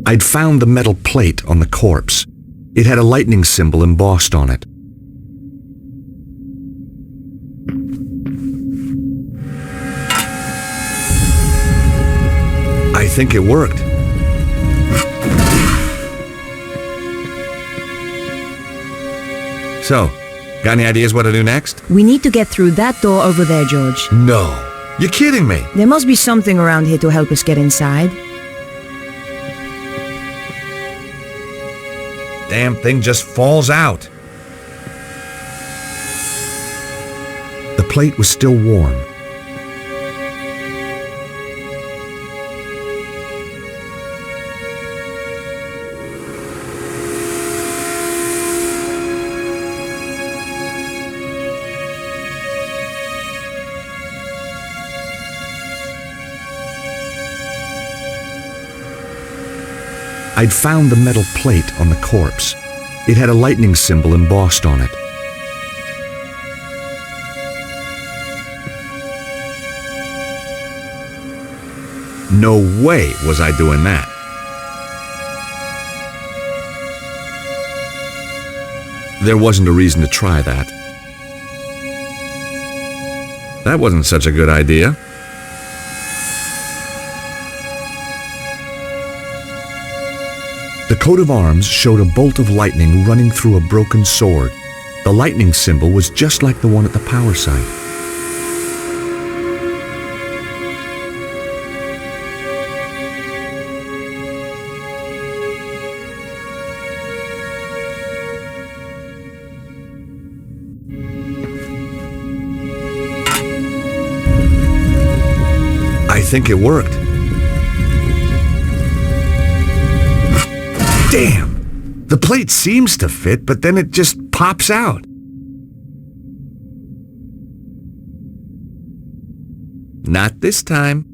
I'd found the metal plate on the corpse. It had a lightning symbol embossed on it. I think it worked. So, got any ideas what to do next? We need to get through that door over there, George. No. You're kidding me. There must be something around here to help us get inside. Damn thing just falls out. The plate was still warm. I'd found the metal plate on the corpse. It had a lightning symbol embossed on it. No way was I doing that. There wasn't a reason to try that. That wasn't such a good idea. The coat of arms showed a bolt of lightning running through a broken sword. The lightning symbol was just like the one at the power site. I think it worked. Damn! The plate seems to fit, but then it just pops out. Not this time.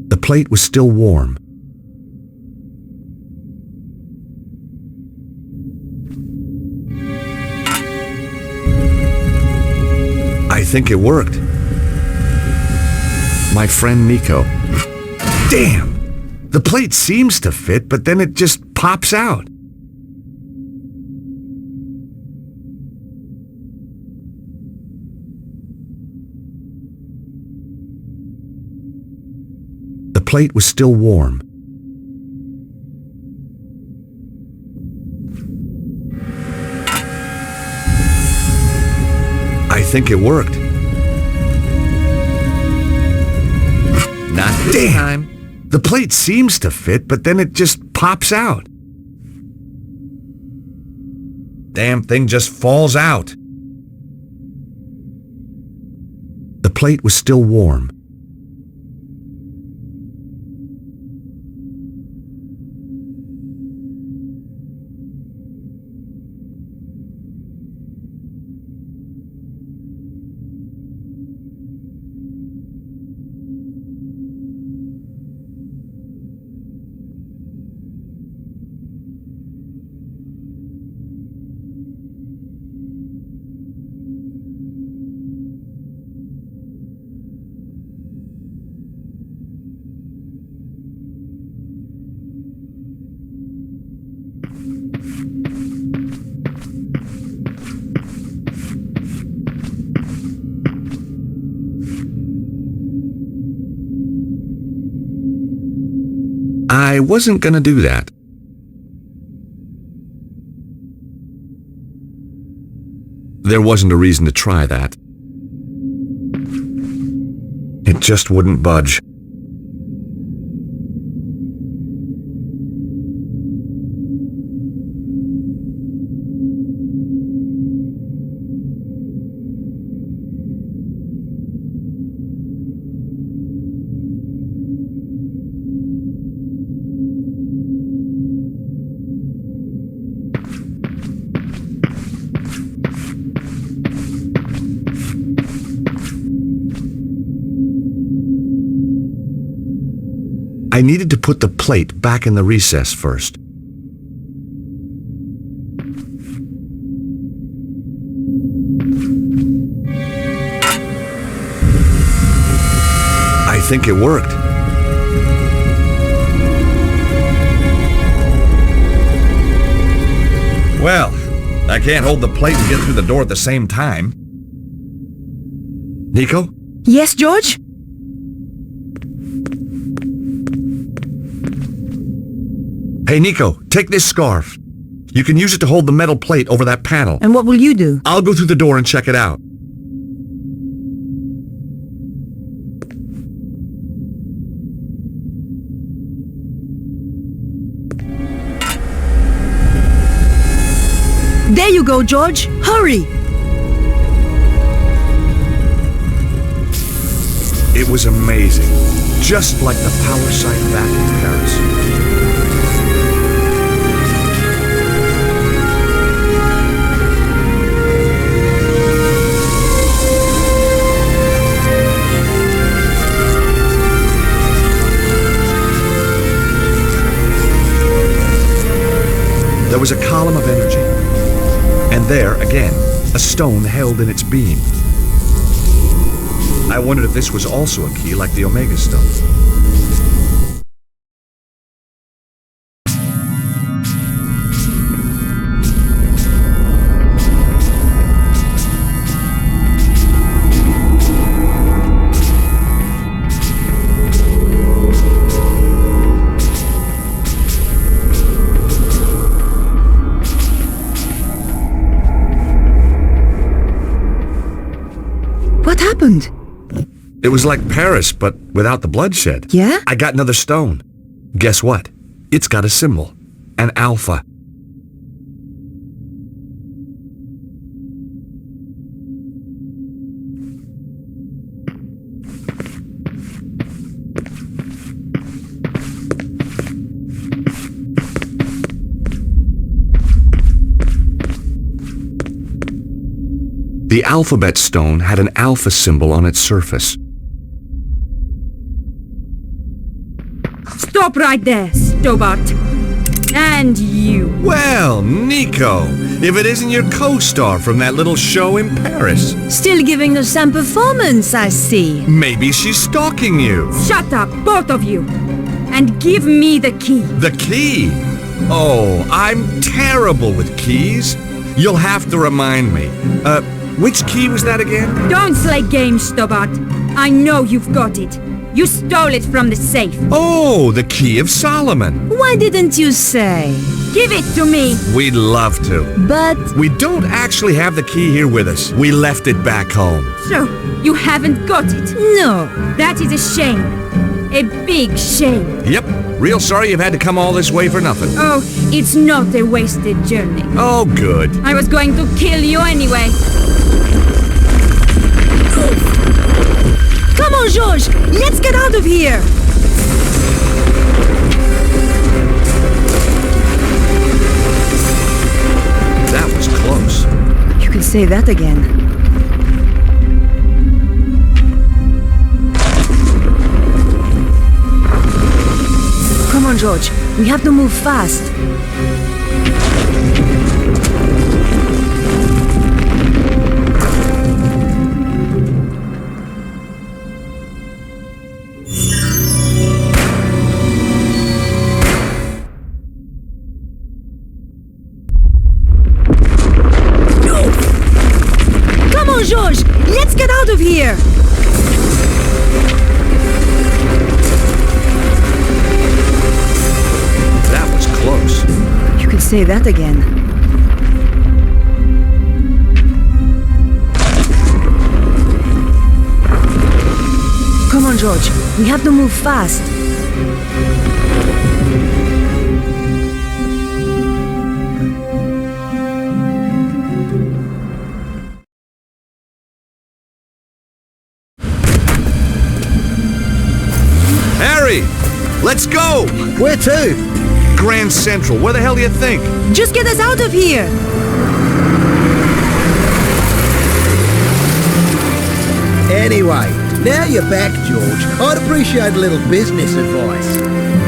The plate was still warm. I think it worked. My friend Nico. Damn! The plate seems to fit, but then it just pops out. The plate was still warm. I think it worked. Not this time. The plate seems to fit, but then it just pops out. Damn thing just falls out. The plate was still warm. I wasn't gonna do that. There wasn't a reason to try that. It just wouldn't budge. I needed to put the plate back in the recess first. I think it worked. Well, I can't hold the plate and get through the door at the same time. Nico? Yes, George? Hey, Nico, take this scarf. You can use it to hold the metal plate over that panel. And what will you do? I'll go through the door and check it out. There you go, George. Hurry! It was amazing. Just like the power site back in Paris. There was a column of energy. And there, again, a stone held in its beam. I wondered if this was also a key like the Omega Stone. What happened? It was like Paris, but without the bloodshed. Yeah? I got another stone. Guess what? It's got a symbol. An alpha. The alphabet stone had an alpha symbol on its surface. Stop right there, Stobart. And you. Well, Nico, if it isn't your co-star from that little show in Paris. Still giving us some performance, I see. Maybe she's stalking you. Shut up, both of you. And give me the key. The key? Oh, I'm terrible with keys. You'll have to remind me. Which key was that again? Don't play games, Stobart. I know you've got it. You stole it from the safe. Oh, the Key of Solomon. Why didn't you say? Give it to me. We'd love to. But... We don't actually have the key here with us. We left it back home. So, you haven't got it? No. That is a shame. A big shame. Yep. Real sorry you've had to come all this way for nothing. Oh, it's not a wasted journey. Oh, good. I was going to kill you anyway. Come on, George! Let's get out of here! That was close. You can say that again. Come on, George. We have to move fast. George, let's get out of here! That was close. You can say that again. Come on, George. We have to move fast. Let's go! Where to? Grand Central. Where the hell do you think? Just get us out of here! Anyway, now you're back, George. I'd appreciate a little business advice.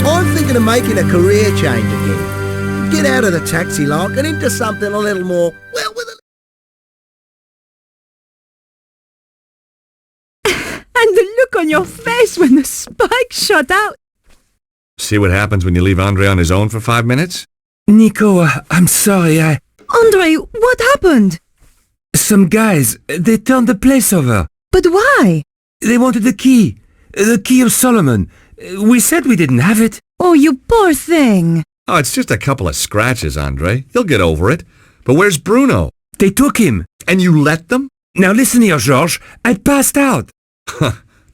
I'm thinking of making a career change again. Get out of the taxi like and into something a little more, well, with a... And the look on your face when the spike shot out. See what happens when you leave André on his own for 5 minutes? Nico, I'm sorry, André, what happened? Some guys, they turned the place over. But why? They wanted the key of Solomon. We said we didn't have it. Oh, you poor thing. Oh, it's just a couple of scratches, André. He'll get over it. But where's Bruno? They took him. And you let them? Now listen here, George. I passed out.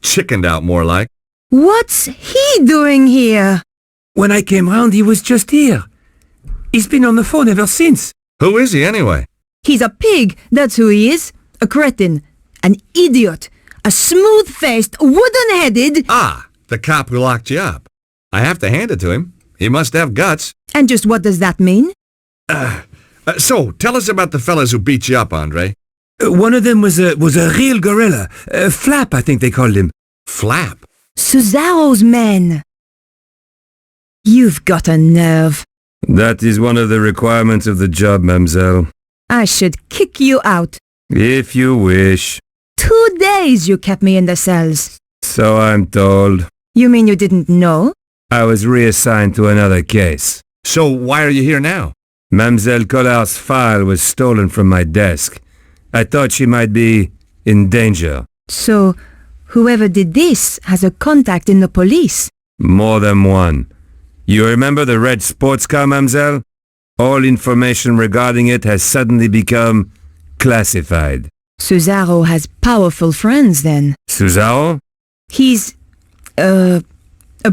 Chickened out, more like. What's he doing here? When I came round, he was just here. He's been on the phone ever since. Who is he, anyway? He's a pig, that's who he is. A cretin. An idiot. A smooth-faced, wooden-headed... Ah, the cop who locked you up. I have to hand it to him. He must have guts. And just what does that mean? So, tell us about the fellas who beat you up, André. One of them was a real gorilla. Flap, I think they called him. Flap? Susarro's men. You've got a nerve. That is one of the requirements of the job, mademoiselle. I should kick you out. If you wish. 2 days you kept me in the cells. So I'm told. You mean you didn't know? I was reassigned to another case. So, why are you here now? Mademoiselle Collard's file was stolen from my desk. I thought she might be in danger. So, whoever did this has a contact in the police? More than one. You remember the red sports car, mademoiselle? All information regarding it has suddenly become classified. Susarro has powerful friends then. Susarro? He's, a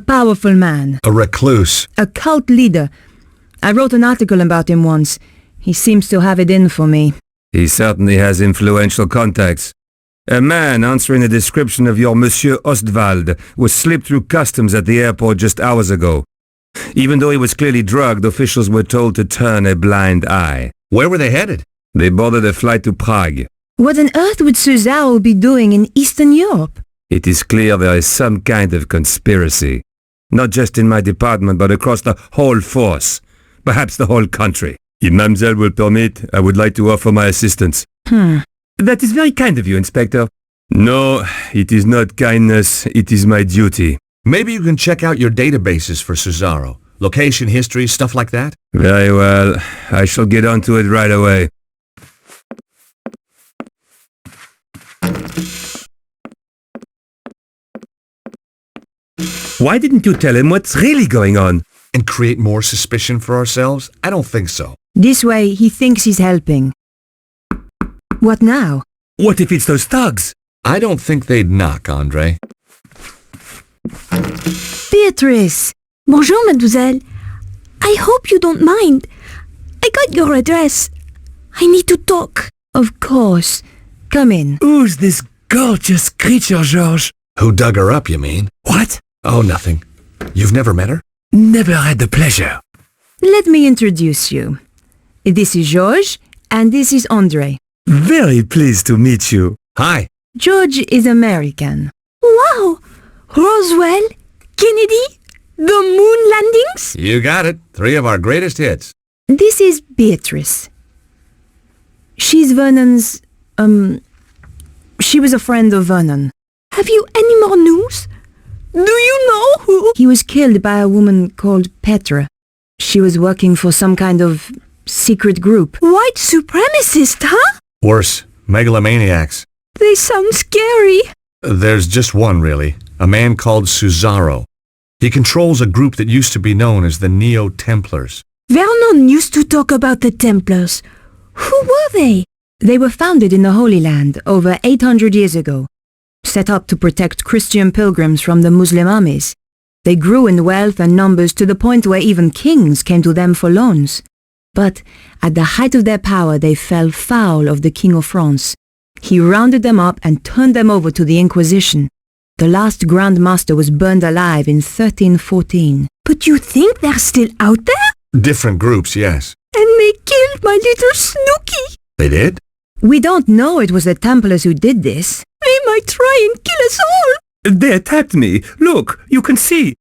powerful man. A recluse. A cult leader. I wrote an article about him once. He seems to have it in for me. He certainly has influential contacts. A man answering the description of your Monsieur Ostwald was slipped through customs at the airport just hours ago. Even though he was clearly drugged, officials were told to turn a blind eye. Where were they headed? They boarded a flight to Prague. What on earth would Susarro be doing in Eastern Europe? It is clear there is some kind of conspiracy. Not just in my department, but across the whole force. Perhaps the whole country. If mademoiselle will permit, I would like to offer my assistance. That is very kind of you, Inspector. No, it is not kindness, it is my duty. Maybe you can check out your databases for Susarro. Location, history, stuff like that? Very well. I shall get onto it right away. Why didn't you tell him what's really going on? And create more suspicion for ourselves? I don't think so. This way he thinks he's helping. What now? What if it's those thugs? I don't think they'd knock, André. Beatrice! Bonjour, mademoiselle. I hope you don't mind. I got your address. I need to talk. Of course. Come in. Who's this gorgeous creature, George? Who dug her up, you mean? What? Oh, nothing. You've never met her? Never had the pleasure. Let me introduce you. This is George, and this is André. Very pleased to meet you. Hi. George is American. Wow! Roswell? Kennedy? The moon landings? You got it. 3 of our greatest hits. This is Beatrice. She's Vernon's, she was a friend of Vernon. Have you any more news? Do you know who? He was killed by a woman called Petra. She was working for some kind of secret group. White supremacist, huh? Worse, megalomaniacs. They sound scary. There's just one, really. A man called Susarro. He controls a group that used to be known as the Neo-Templars. Vernon used to talk about the Templars. Who were they? They were founded in the Holy Land over 800 years ago, set up to protect Christian pilgrims from the Muslim armies. They grew in wealth and numbers to the point where even kings came to them for loans. But at the height of their power, they fell foul of the King of France. He rounded them up and turned them over to the Inquisition. The last Grand Master was burned alive in 1314. But you think they're still out there? Different groups, yes. And they killed my little Snooky. They did? We don't know it was the Templars who did this. They might try and kill us all. They attacked me. Look, you can see.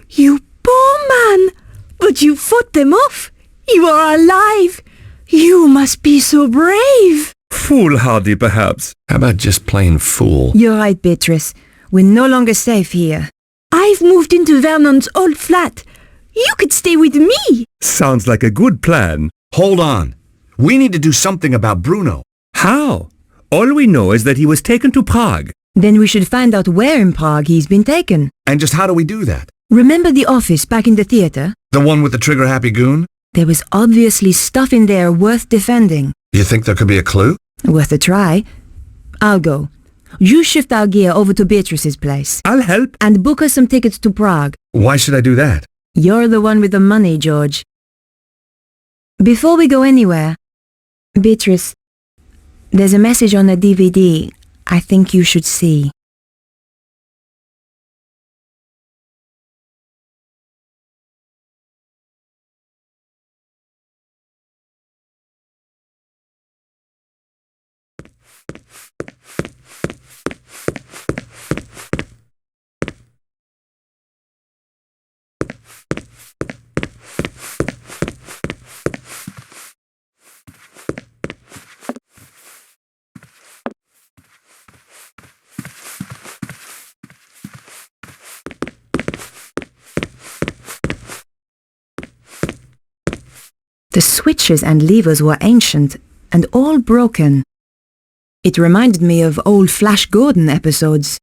You poor man. But you fought them off. You are alive. You must be so brave. Foolhardy, perhaps. How about just plain fool? You're right, Beatrice. We're no longer safe here. I've moved into Vernon's old flat. You could stay with me. Sounds like a good plan. Hold on. We need to do something about Bruno. How? All we know is that he was taken to Prague. Then we should find out where in Prague he's been taken. And just how do we do that? Remember the office back in the theatre? The one with the trigger-happy goon? There was obviously stuff in there worth defending. You think there could be a clue? Worth a try. I'll go. You shift our gear over to Beatrice's place. I'll help. And book us some tickets to Prague. Why should I do that? You're the one with the money, George. Before we go anywhere, Beatrice, there's a message on the DVD I think you should see. The switches and levers were ancient and all broken. It reminded me of old Flash Gordon episodes.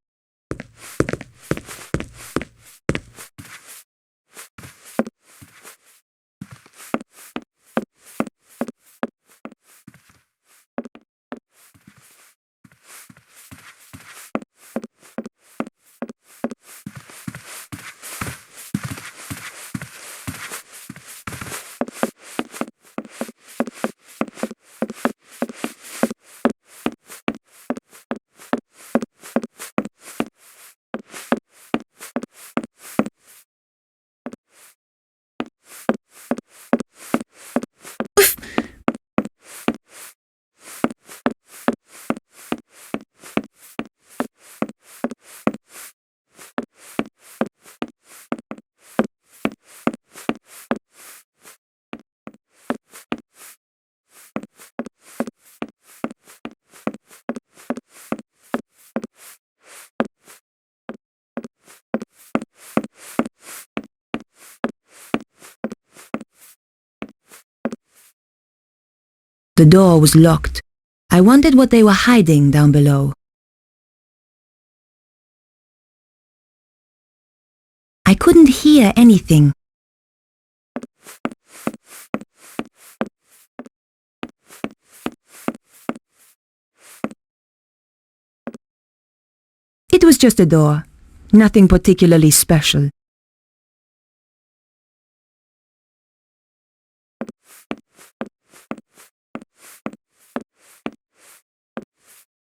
The door was locked. I wondered what they were hiding down below. I couldn't hear anything. It was just a door, nothing particularly special.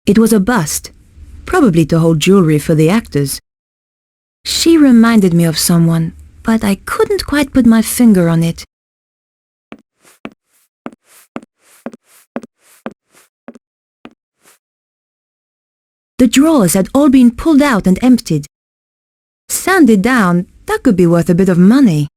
It was a bust, probably to hold jewelry for the actors. She reminded me of someone, but I couldn't quite put my finger on it. The drawers had all been pulled out and emptied. Sanded down, that could be worth a bit of money.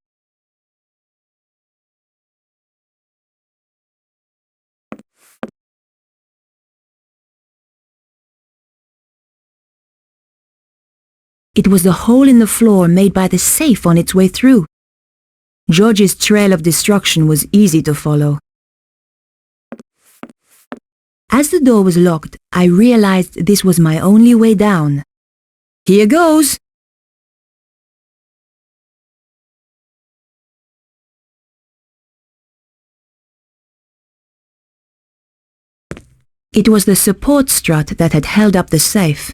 It was the hole in the floor made by the safe on its way through. George's trail of destruction was easy to follow. As the door was locked, I realized this was my only way down. Here goes! It was the support strut that had held up the safe.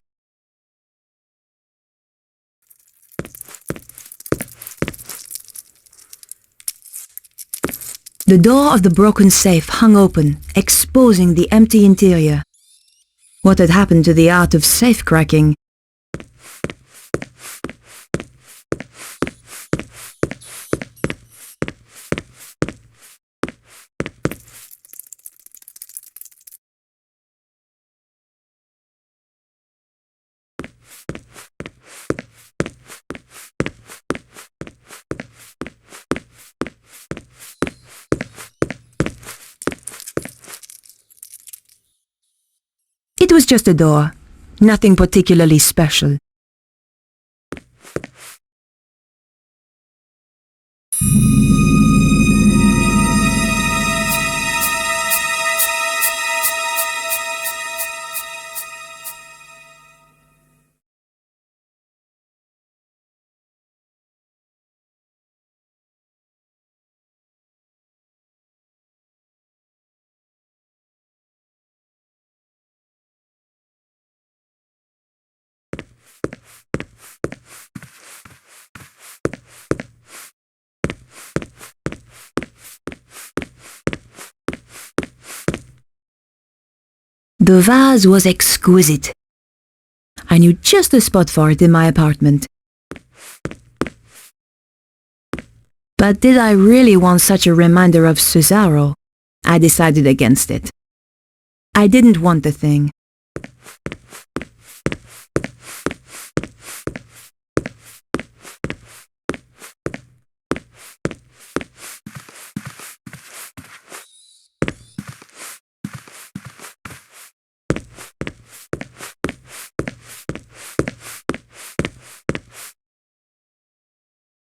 The door of the broken safe hung open, exposing the empty interior. What had happened to the art of safe cracking? It was just a door, nothing particularly special. The vase was exquisite. I knew just the spot for it in my apartment. But did I really want such a reminder of Susarro? I decided against it. I didn't want the thing.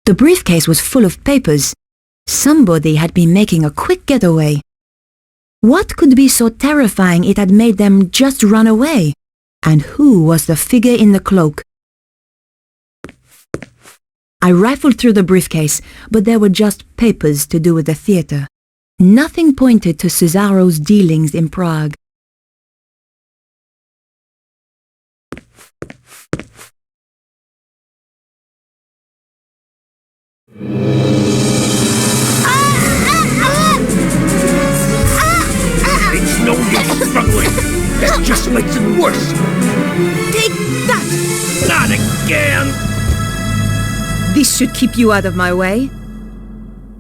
The briefcase was full of papers. Somebody had been making a quick getaway. What could be so terrifying it had made them just run away? And who was the figure in the cloak? I rifled through the briefcase, but there were just papers to do with the theatre. Nothing pointed to Susarro's dealings in Prague. It's no use struggling. That just makes it worse. Take that! Not again! This should keep you out of my way.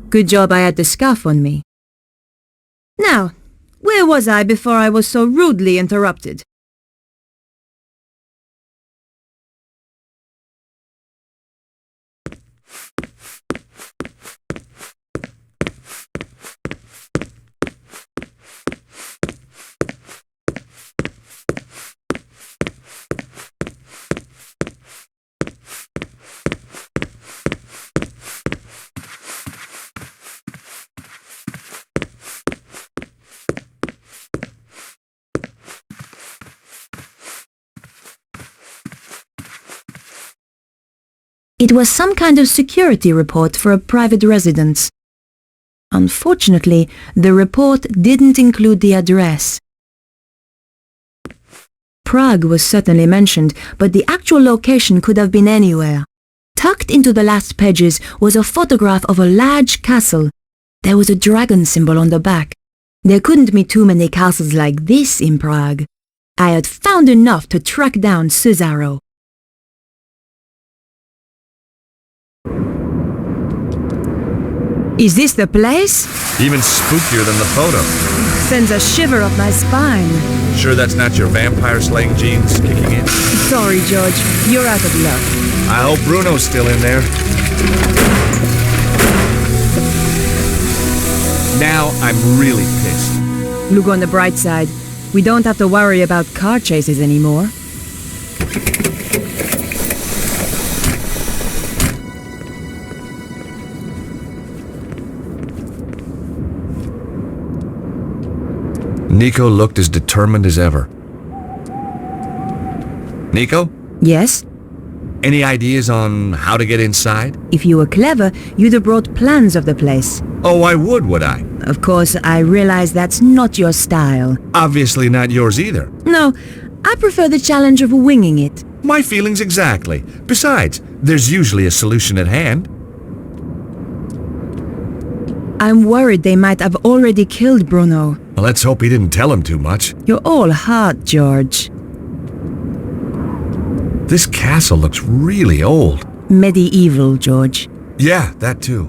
Good job I had the scarf on me. Now, where was I before I was so rudely interrupted? It was some kind of security report for a private residence. Unfortunately, the report didn't include the address. Prague was certainly mentioned, but the actual location could have been anywhere. Tucked into the last pages was a photograph of a large castle. There was a dragon symbol on the back. There couldn't be too many castles like this in Prague. I had found enough to track down Susarro. Is this the place? Even spookier than the photo. Sends a shiver up my spine. Sure that's not your vampire slaying genes kicking in? Sorry, George. You're out of luck. I hope Bruno's still in there. Now I'm really pissed. Look on the bright side. We don't have to worry about car chases anymore. Nico looked as determined as ever. Nico? Yes? Any ideas on how to get inside? If you were clever, you'd have brought plans of the place. Oh, I would I? Of course, I realize that's not your style. Obviously not yours either. No, I prefer the challenge of winging it. My feelings exactly. Besides, there's usually a solution at hand. I'm worried they might have already killed Bruno. Well, let's hope he didn't tell him too much. You're all heart, George. This castle looks really old. Medieval, George. Yeah, that too.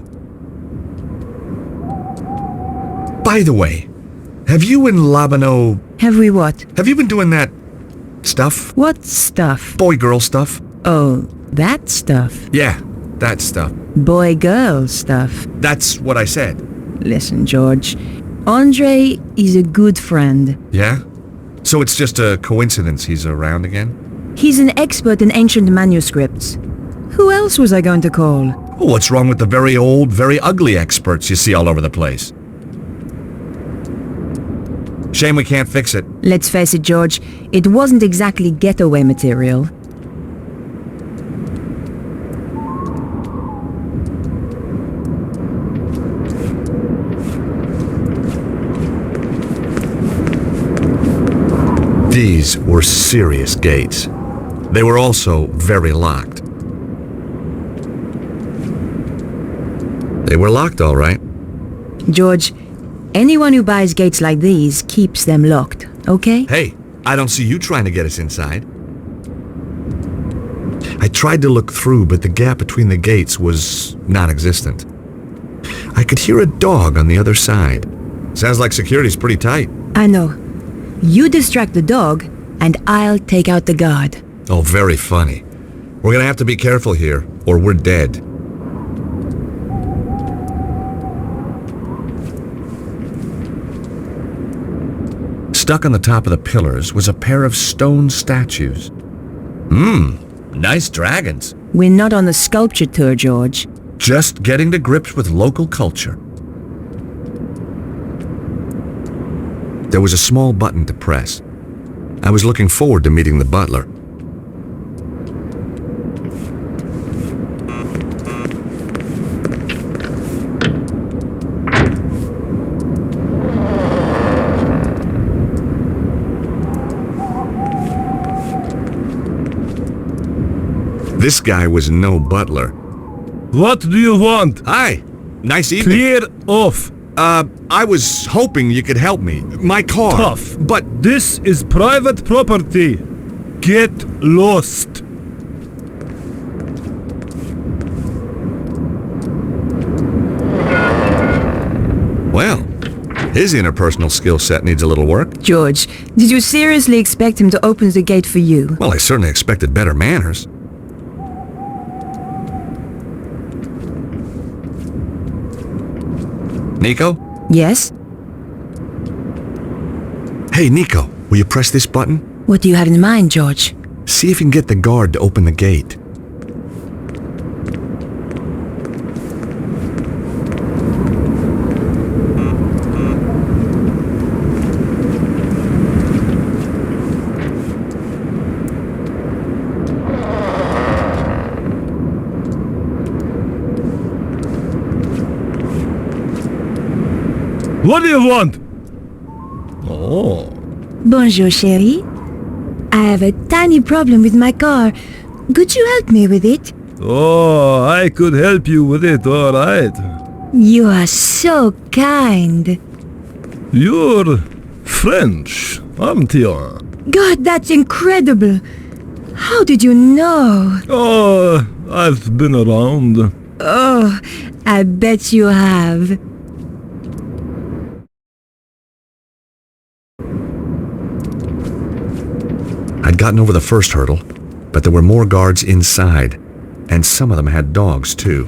By the way, have you and Labano... Have we what? Have you been doing that stuff? What stuff? Boy-girl stuff? Oh, that stuff. Yeah, that stuff. Boy-girl stuff. That's what I said. Listen, George. André is a good friend. Yeah? So it's just a coincidence he's around again? He's an expert in ancient manuscripts. Who else was I going to call? Well, what's wrong with the very old, very ugly experts you see all over the place? Shame we can't fix it. Let's face it, George. It wasn't exactly getaway material. These were serious gates. They were also very locked. They were locked, all right. George, anyone who buys gates like these keeps them locked, okay? Hey, I don't see you trying to get us inside. I tried to look through, but the gap between the gates was non-existent. I could hear a dog on the other side. Sounds like security's pretty tight. I know. You distract the dog, and I'll take out the guard. Oh, very funny. We're gonna have to be careful here, or we're dead. Stuck on the top of the pillars was a pair of stone statues. Nice dragons. We're not on a sculpture tour, George. Just getting to grips with local culture. There was a small button to press. I was looking forward to meeting the butler. This guy was no butler. What do you want? Hi. Nice evening. Clear off. I was hoping you could help me. My car. Tough. But This is private property. Get lost. well, his interpersonal skill set needs a little work. George, did you seriously expect him to open the gate for you? Well, I certainly expected better manners. Nico? Yes? Hey, Nico, will you press this button? What do you have in mind, George? See if you can get the guard to open the gate. What do you want? Oh. Bonjour, chérie. I have a tiny problem with my car. Could you help me with it? Oh, I could help you with it, all right. You are so kind. You're French, aren't you? God, that's incredible. How did you know? Oh, I've been around. Oh, I bet you have. I'd gotten over the first hurdle, but there were more guards inside, and some of them had dogs, too.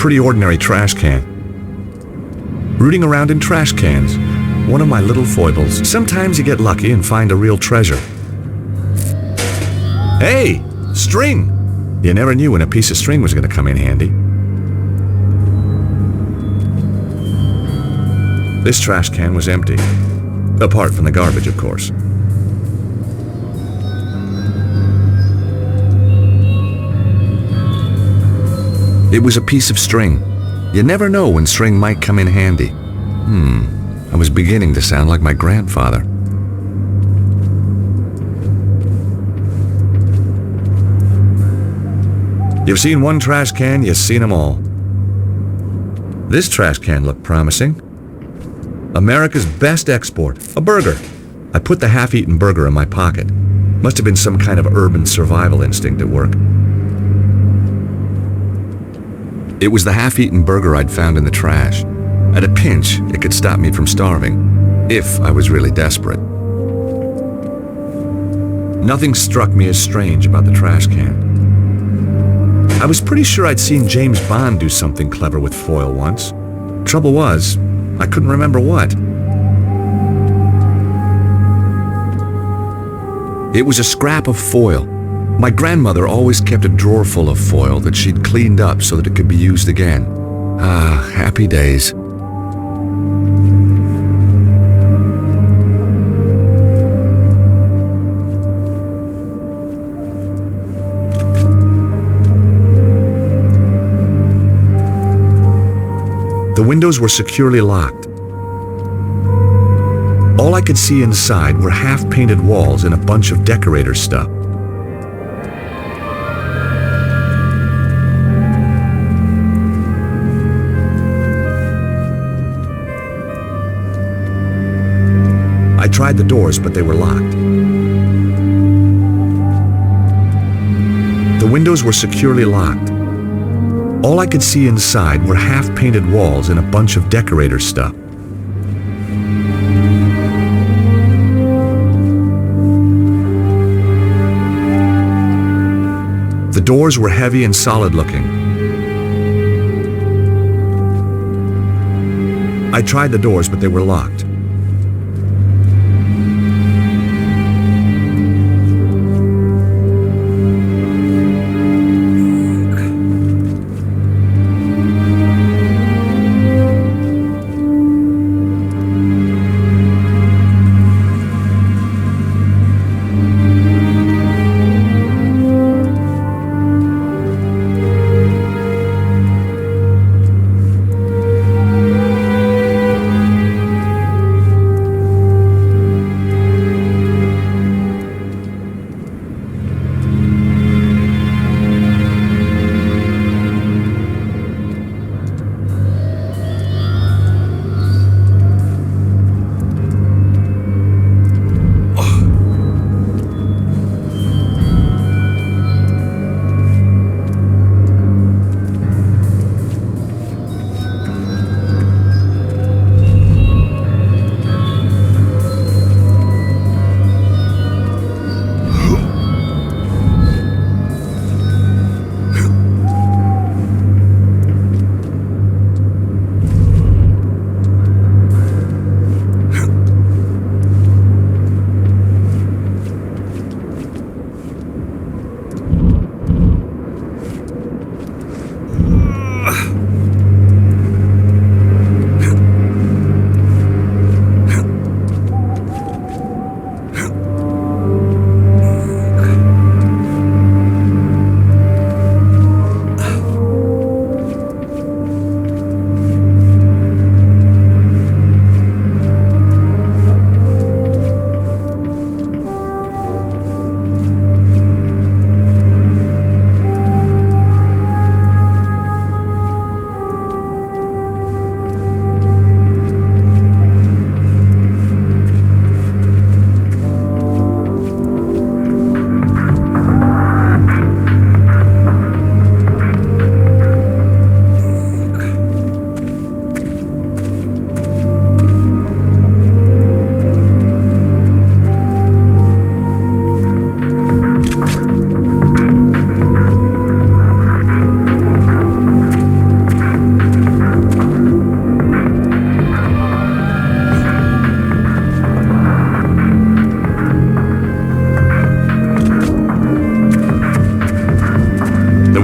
pretty ordinary trash can. Rooting around in trash cans, one of my little foibles. Sometimes you get lucky and find a real treasure. Hey, string! You never knew when a piece of string was going to come in handy. This trash can was empty. Apart from the garbage, of course. It was a piece of string. You never know when string might come in handy. I was beginning to sound like my grandfather. You've seen one trash can, you've seen them all. This trash can looked promising. America's best export, a burger. I put the half-eaten burger in my pocket. Must have been some kind of urban survival instinct at work. It was the half-eaten burger I'd found in the trash. At a pinch, it could stop me from starving, if I was really desperate. Nothing struck me as strange about the trash can. I was pretty sure I'd seen James Bond do something clever with foil once. Trouble was, I couldn't remember what. It was a scrap of foil. My grandmother always kept a drawer full of foil that she'd cleaned up so that it could be used again. Ah, happy days. The windows were securely locked. All I could see inside were half-painted walls and a bunch of decorator stuff. I tried the doors, but they were locked. The windows were securely locked. All I could see inside were half-painted walls and a bunch of decorator stuff. The doors were heavy and solid-looking. I tried the doors, but they were locked.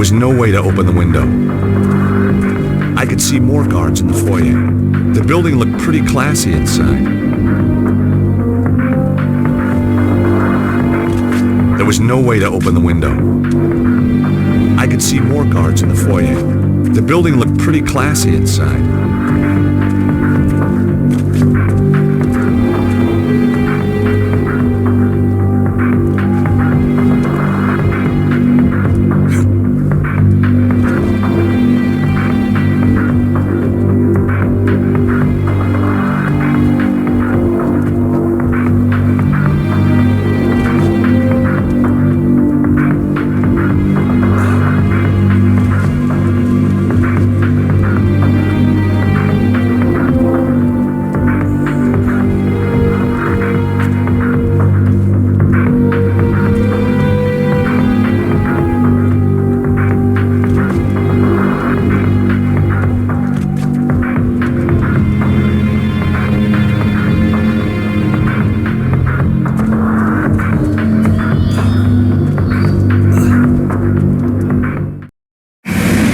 was no way to open the window. I could see more guards in the foyer. The building looked pretty classy inside. There was no way to open the window. I could see more guards in the foyer. The building looked pretty classy inside.